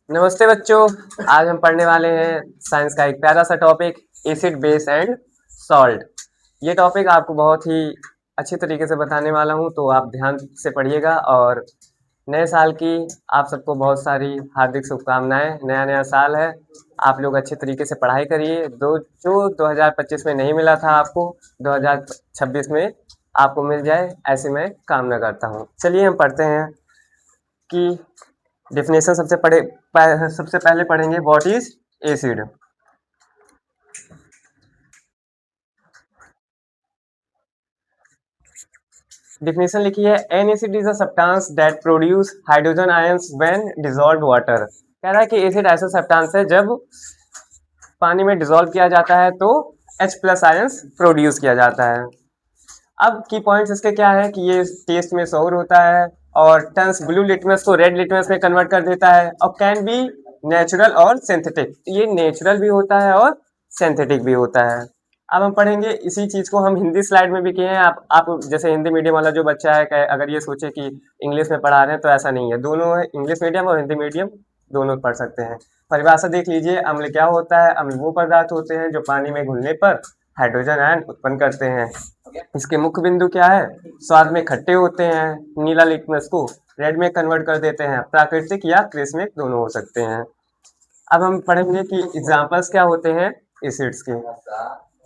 नमस्ते बच्चों। आज हम पढ़ने वाले हैं साइंस का एक प्यारा सा topic, acid base and salt. ये टॉपिक आपको बहुत ही अच्छी तरीके से बताने वाला हूँ, तो आप ध्यान से पढ़िएगा। और नए साल की आप सबको बहुत सारी हार्दिक शुभकामनाएं। नया नया साल है, आप लोग अच्छे तरीके से पढ़ाई करिए। जो 2025 में नहीं मिला था आपको, 2026 में आपको मिल जाए, ऐसे मैं कामना करता हूँ। चलिए हम पढ़ते हैं कि डेफिनेशन सबसे पहले पढ़ेंगे, व्हाट इज एसिड। डेफिनेशन लिखी है, N acid is a substance that produce hydrogen ions when dissolved water. कह रहा है कि एसिड ऐसा सब्सटेंस है जब पानी में डिसॉल्व किया जाता है तो H+ आयंस प्रोड्यूस किया जाता है। अब की पॉइंट्स इसके क्या है कि ये टेस्ट में सोर होता है और टर्न्स ब्लू लिटमस को रेड लिटमस में कन्वर्ट कर देता है, और कैन बी नेचुरल और सिंथेटिक। ये नेचुरल भी होता है और सिंथेटिक भी होता है। अब हम पढ़ेंगे इसी चीज को, हम हिंदी स्लाइड में भी किए हैं। आप जैसे हिंदी मीडियम वाला जो बच्चा है, अगर ये सोचे कि इंग्लिश में पढ़ा रहे हैं, तो ऐसा नहीं है। दोनों है, इंग्लिश मीडियम और हिंदी मीडियम दोनों पढ़ सकते हैं। परिभाषा देख लीजिए, अम्ल क्या होता है। अम्ल वो पदार्थ होते हैं जो पानी में घुलने पर हाइड्रोजन आयन उत्पन्न करते हैं। इसके मुख्य बिंदु क्या है, स्वाद में खट्टे होते हैं, नीला लिटमस को रेड में कन्वर्ट कर देते हैं, प्राकृतिक या कृत्रिम दोनों हो सकते हैं। अब हम पढ़ेंगे कि एग्जांपल्स क्या होते हैं एसिड्स के।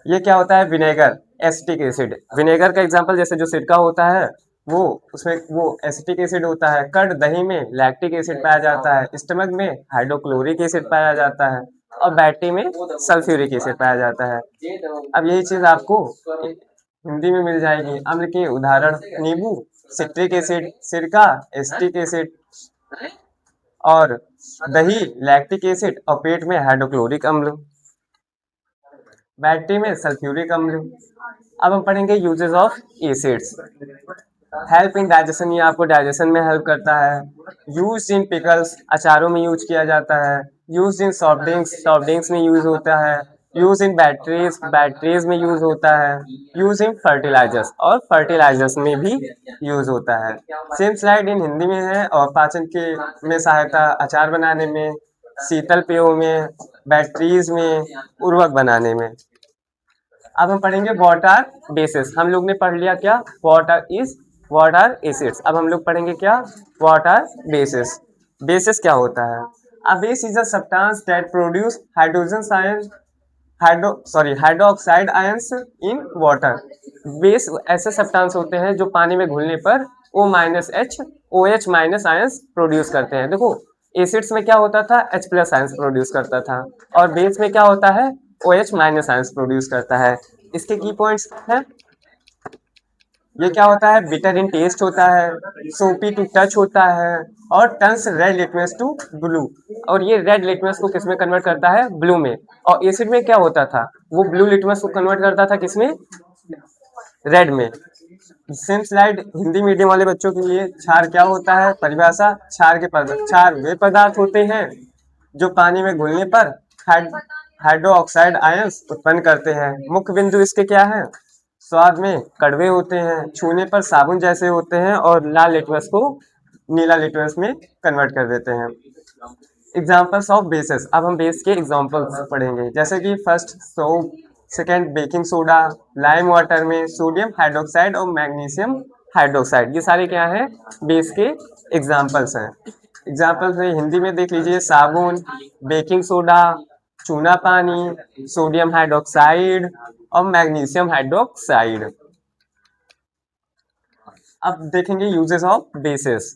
ये क्या होता है, विनेगर, एसिटिक एसिड। विनेगर का एग्जांपल जैसे जो सिरका होता है, वो उसमें वो एसिटिक एसिड होता है। कर्ड, दही में लैक्टिक एसिड पाया जाता है। स्टमक में हाइड्रोक्लोरिक एसिड पाया जाता है, और बैटरी में सल्फ्यूरिक एसिड पाया जाता है। अब यही चीज आपको हिंदी में मिल जाएगी। अम्ल के उदाहरण, नींबू, सिट्रिक एसिड, सिरका, एसिटिक एसिड, और दही लैक्टिक एसिड, और पेट में हाइड्रोक्लोरिक अम्ल, बैटरी में सल्फ्यूरिक अम्ल। अब हम पढ़ेंगे uses of acids. Help in digestion, ये आपको डाइजेशन में हेल्प करता है। यूज इन पिकल्स, अचारों में यूज किया जाता है। Use in soft drinks, soft drinks में यूज होता है। यूज इन बैटरीज, बैटरीज में यूज होता है। यूज इन फर्टिलाइजर्स, और फर्टिलाइजर्स में भी यूज होता है। सेम स्लाइड इन हिंदी में है। और पाचन के में सहायता, अचार बनाने में, शीतल पेयों में, बैटरीज में, उर्वरक बनाने में। अब हम पढ़ेंगे व्हाट आर बेसिस। हम लोग ने पढ़ लिया क्या, व्हाट आर एसिड्स। अब हम लोग पढ़ेंगे क्या, व्हाट आर बेसिस। बेसिस क्या होता है, a base is a substance that produce hydrogen ion hydroxide ions in water. Base ऐसे सब्सटेंस होते हैं जो पानी में घुलने पर OH- आयंस प्रोड्यूस करते हैं। देखो, एसिड्स में क्या होता था, H+ आयंस प्रोड्यूस करता था, और बेस में क्या होता है, OH- आयंस प्रोड्यूस करता है। इसके की पॉइंट्स हैं, ये क्या होता है, बिटर इन टेस्ट होता है, सोपी टू टच होता है, और turns red litmus to blue. और ये रेड लिटमस को किसमें कन्वर्ट करता है, ब्लू में। और एसिड में क्या होता था, वो ब्लू लिटमस को कन्वर्ट करता था किसमें, रेड में। सेम स्लाइड हिंदी मीडियम वाले बच्चों के लिए। क्षार क्या होता है, परिभाषा, क्षार वे पदार्थ होते हैं जो पानी में घुलने पर हाइड्रोक्साइड आयंस उत्पन्न करते हैं। मुख्य बिंदु इसके क्या है, स्वाद में कड़वे होते हैं, छूने पर साबुन जैसे होते हैं, और लाल लिटमस को नीला लिटमस में कन्वर्ट कर देते हैं। Examples of basis. अब हम बेस के एग्जाम्पल्स पढ़ेंगे, जैसे कि first soap, second baking soda, lime water में सोडियम हाइड्रोक्साइड और मैग्नीशियम हाइड्रोक्साइड। ये सारे क्या है, बेस के एग्जाम्पल्स हैं। एग्जाम्पल्स में हिंदी में देख लीजिए, साबुन, बेकिंग सोडा, चूना पानी, सोडियम हाइड्रोक्साइड, और मैग्नीशियम हाइड्रोक्साइड। अब देखेंगे uses of basis.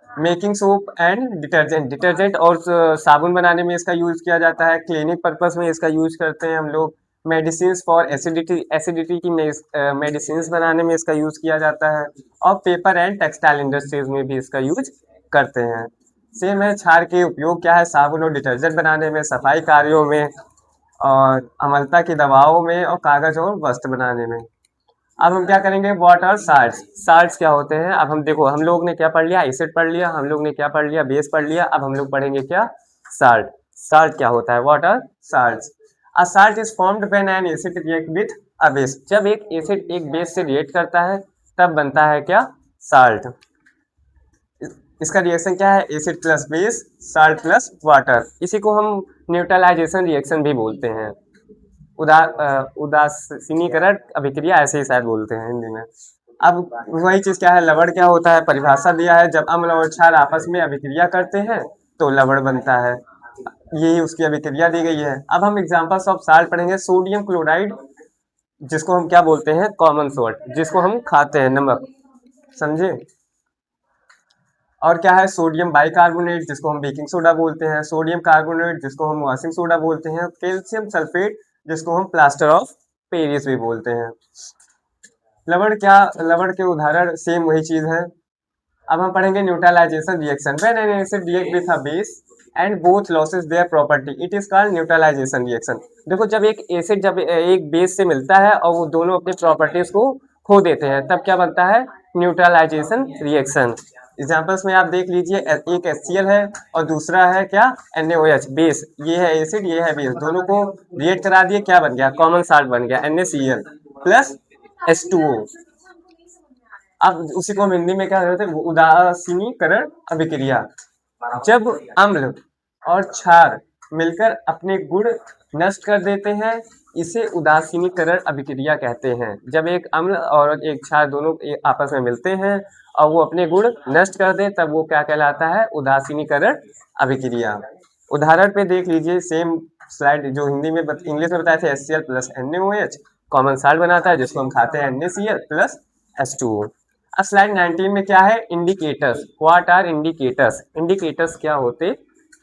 Making soap and detergent, detergent और साबुन बनाने में इसका यूज किया जाता है। क्लीनिंग पर्पस में इसका यूज करते हैं हम लोग। मेडिसिन फॉर एसिडिटी, एसिडिटी की मेडिसिन बनाने में इसका यूज किया जाता है। और पेपर एंड टेक्सटाइल इंडस्ट्रीज में भी इसका यूज करते हैं। सेम है, क्षार के उपयोग क्या है, साबुन और डिटर्जेंट बनाने में, सफाई कार्यों में, और अम्लता की दवाओं में, और कागज और वस्त्र बनाने में। अब हम क्या करेंगे, व्हाट आर साल्ट्स। साल्ट्स क्या होते हैं, अब हम देखो, हम लोग ने क्या पढ़ लिया, एसिड पढ़ लिया, हम लोग ने क्या पढ़ लिया, बेस पढ़ लिया। अब हम लोग पढ़ेंगे क्या, साल्ट। साल्ट क्या होता है, what are salts. A salt is formed when an acid react with a base. जब एक एसिड एक बेस से रिएक्ट करता है, तब बनता है क्या, साल्ट। इसका रिएक्शन क्या है, acid plus base, salt plus water. इसी को हम न्यूट्रलाइजेशन रिएक्शन भी बोलते हैं। उदासीनीकरण अभिक्रिया ऐसे ही शायद बोलते हैं हिंदी में। अब वही चीज क्या है, लवण क्या होता है, परिभाषा दिया है, जब अम्ल और क्षार आपस में अभिक्रिया करते हैं तो लवण बनता है। यही उसकी अभिक्रिया दी गई है। अब हम एग्जांपल्स ऑफ साल्ट पढ़ेंगे। सोडियम क्लोराइड, जिसको हम क्या बोलते हैं, कॉमन सॉल्ट, जिसको हम खाते हैं, नमक, समझे। और क्या है, सोडियम बाइकार्बोनेट, जिसको हम बेकिंग सोडा बोलते हैं, सोडियम कार्बोनेट, जिसको हम वॉशिंग सोडा बोलते हैं, कैल्शियम सल्फेट, जिसको हम प्लास्टर ऑफ पेरिस भी बोलते हैं। लवण क्या, लवण के उदाहरण सेम वही चीज है। अब हम पढ़ेंगे neutralisation reaction. When an acid react with a base and both losses their property it is called neutralisation reaction. देखो, जब एक एसिड जब एक बेस से मिलता है और वो दोनों अपनी प्रॉपर्टीज को खो देते हैं, तब क्या बनता है, न्यूट्रलाइजेशन रिएक्शन। एग्जांपल्स में आप देख लीजिए, एक HCl है और दूसरा है क्या, NaOH, बेस। ये है एसिड, ये है बेस, दोनों को रिएक्ट करा दिए, क्या बन गया, कॉमन साल्ट बन गया, NaCl प्लस H2O। अब उसी को हम हिंदी में क्या कहते हैं, उदासीनीकरण अभिक्रिया। जब अम्ल और क्षार मिलकर अपने गुण नष्ट कर देते हैं, इसे उदासीनीकरण अभिक्रिया कहते हैं। जब एक अम्ल और एक क्षार दोनों आपस में मिलते हैं और वो अपने गुण नष्ट कर दे, तब वो क्या कहलाता है, उदासीनीकरण अभिक्रिया। उदाहरण पे देख लीजिए, सेम स्लाइड जो हिंदी में इंग्लिश में बताए थे, HCl plus NaOH common salt बनाता है, जिसको हम खाते हैं, NaCl प्लस H2O। अब स्लाइड 19 में क्या है, indicators. What are indicators, indicators क्या होते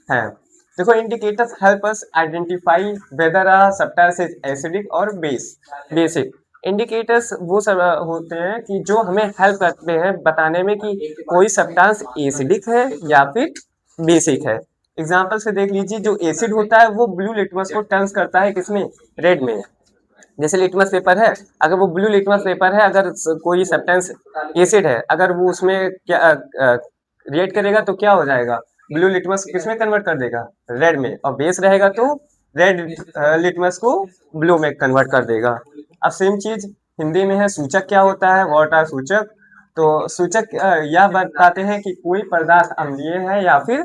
हैं। देखो, indicators help us identify whether a substance is acidic और बेसिक। इंडिकेटर्स वो सब होते हैं कि जो हमें हेल्प करते हैं बताने में कि कोई सब्सटेंस एसिडिक है या फिर बेसिक है। एग्जाम्पल से देख लीजिए, जो एसिड होता है वो ब्लू लिटमस को टर्न्स करता है किसमें, रेड में। जैसे लिटमस पेपर है, अगर वो ब्लू लिटमस पेपर है, अगर कोई सब्सटेंस एसिड है, अगर वो उसमें क्या रिएक्ट करेगा तो क्या हो जाएगा, ब्लू लिटमस किसमें कन्वर्ट कर देगा, रेड में। और बेस रहेगा तो रेड लिटमस को ब्लू में कन्वर्ट कर देगा। अब सेम चीज हिंदी में है, सूचक क्या होता है, व्हाट आर सूचक। तो सूचक यह बताते हैं कि कोई पदार्थ अम्लीय है या फिर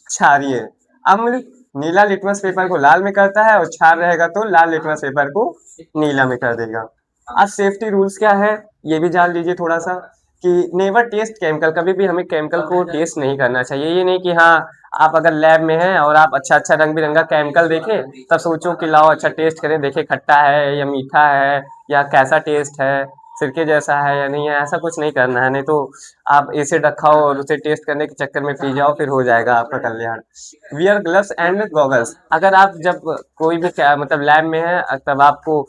क्षारीय। अम्ल नीला लिटमस पेपर को लाल में करता है और क्षार रहेगा तो लाल लिटमस पेपर को नीला में कर देगा। अब सेफ्टी रूल्स क्या है, ये भी जान लीजिए थोड़ा सा, कि नेवर टेस्ट केमिकल। कभी भी हमें केमिकल को टेस्ट नहीं करना चाहिए। ये नहीं कि हाँ, आप अगर लैब में हैं और आप अच्छा अच्छा रंग बिरंगा केमिकल देखें, तब सोचो कि लाओ अच्छा टेस्ट करें, देखें खट्टा है या मीठा है या कैसा टेस्ट है, सिरके जैसा है या नहीं है। ऐसा कुछ नहीं करना है, नहीं तो आप एसिड रखा हो और उसे टेस्ट करने के चक्कर में पी जाओ, फिर हो जाएगा आपका कल्याण। Wear gloves and goggles. अगर आप जब कोई भी मतलब लैब में है, तब आपको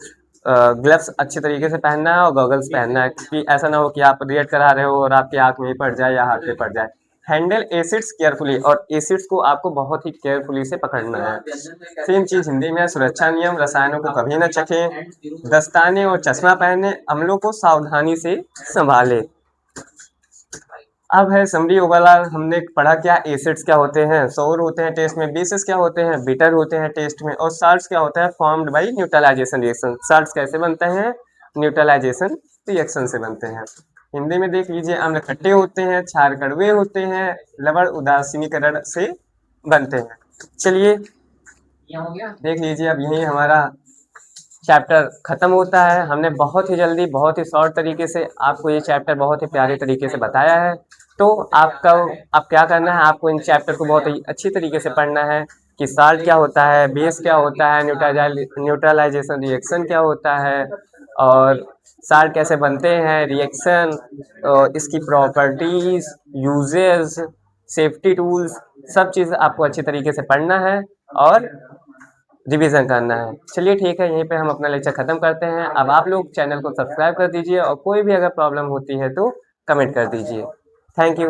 ग्लव्स अच्छे तरीके से पहनना है और गॉगल्स पहनना है, कि ऐसा ना हो कि आप रिएक्ट करा रहे हो और आपकी आंख में पड़ जाए या हाथ में पड़ जाए। हैंडल एसिड्स केयरफुली, और एसिड्स को आपको बहुत ही केयरफुली से पकड़ना है। सेम चीज हिंदी में, सुरक्षा नियम, रसायनों को कभी न चखें, दस्ताने और चश्मा पहने, अम्लों को सावधानी से संभाले। अब है समरी ओवरऑल। हमने पढ़ा क्या, एसिड्स क्या होते हैं, सोर होते हैं टेस्ट में, बेसिस क्या होते हैं, बिटर होते हैं टेस्ट में, और साल्ट्स क्या होता है, formed by neutralisation reaction. Salts कैसे बनते हैं, न्यूट्रलाइजेशन रिएक्शन से बनते हैं। हिंदी में देख लीजिए, अम्ल खट्टे होते हैं, क्षार कड़वे होते हैं, लवण उदासीनीकरण से बनते हैं। चलिए देख लीजिए, अब यही हमारा चैप्टर खत्म होता है। हमने बहुत ही जल्दी, बहुत ही शॉर्ट तरीके से आपको ये चैप्टर बहुत ही प्यारे तरीके से बताया है। तो आपका आप क्या करना है, आपको इन चैप्टर को बहुत ही अच्छी तरीके से पढ़ना है कि साल्ट क्या होता है, बेस क्या होता है, न्यूट्रलाइजेशन रिएक्शन क्या होता है, और साल्ट कैसे बनते हैं, रिएक्शन, इसकी प्रॉपर्टीज, यूजेस, सेफ्टी टूल्स, सब चीज़ आपको अच्छी तरीके से पढ़ना है और रिवीजन करना है। चलिए ठीक है, यहीं पे हम अपना लेक्चर खत्म करते हैं। अब आप लोग चैनल को सब्सक्राइब कर दीजिए और कोई भी अगर प्रॉब्लम होती है तो कमेंट कर दीजिए। Thank you.